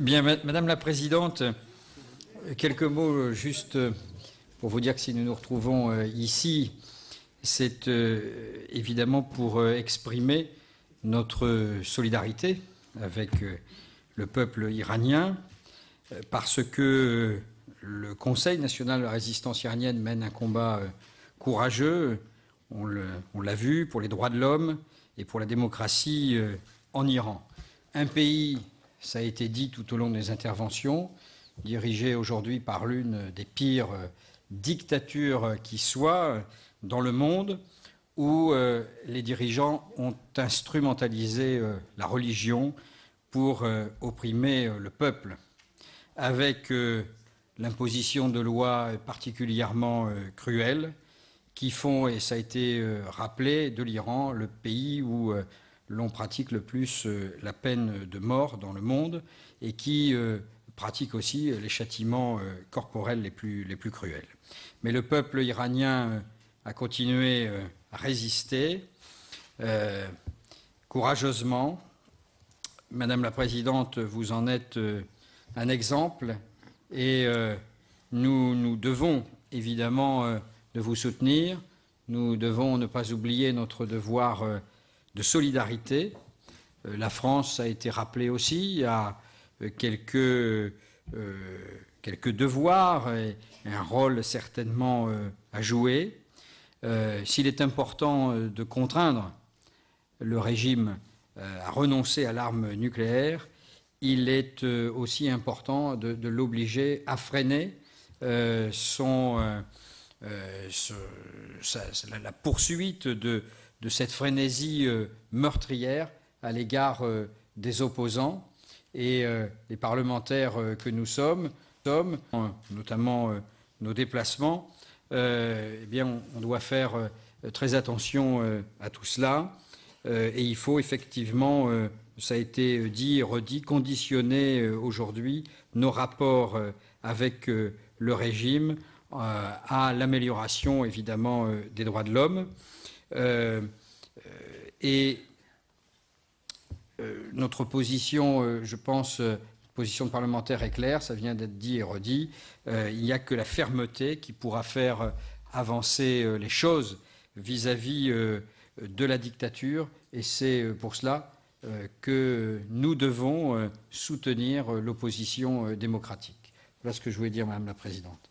Bien, Madame la Présidente, quelques mots juste pour vous dire que si nous nous retrouvons ici, c'est évidemment pour exprimer notre solidarité avec le peuple iranien, parce que le Conseil national de la résistance iranienne mène un combat courageux, on l'a vu, pour les droits de l'homme et pour la démocratie en Iran. Un pays, ça a été dit tout au long des interventions, dirigé aujourd'hui par l'une des pires dictatures qui soient dans le monde, où les dirigeants ont instrumentalisé la religion pour opprimer le peuple, avec l'imposition de lois particulièrement cruelles qui font, et ça a été rappelé, de l'Iran le pays où l'on pratique le plus la peine de mort dans le monde et qui pratique aussi les châtiments corporels les plus cruels. Mais le peuple iranien a continué à résister courageusement. Madame la Présidente, vous en êtes un exemple et nous devons évidemment de vous soutenir. Nous devons ne pas oublier notre devoir de solidarité. La France a été rappelée aussi à quelques devoirs et un rôle certainement à jouer. S'il est important de contraindre le régime à renoncer à l'arme nucléaire, il est aussi important de l'obliger à freiner la poursuite de cette frénésie meurtrière à l'égard des opposants. Et les parlementaires que nous sommes, notamment nos déplacements, eh bien, on doit faire très attention à tout cela. Et il faut effectivement, ça a été dit et redit, conditionner aujourd'hui nos rapports avec le régime à l'amélioration évidemment des droits de l'homme. Notre position, je pense, position de parlementaire est claire, ça vient d'être dit et redit. Il n'y a que la fermeté qui pourra faire avancer les choses vis-à-vis de la dictature, et c'est pour cela que nous devons soutenir l'opposition démocratique. Voilà ce que je voulais dire, Madame la Présidente.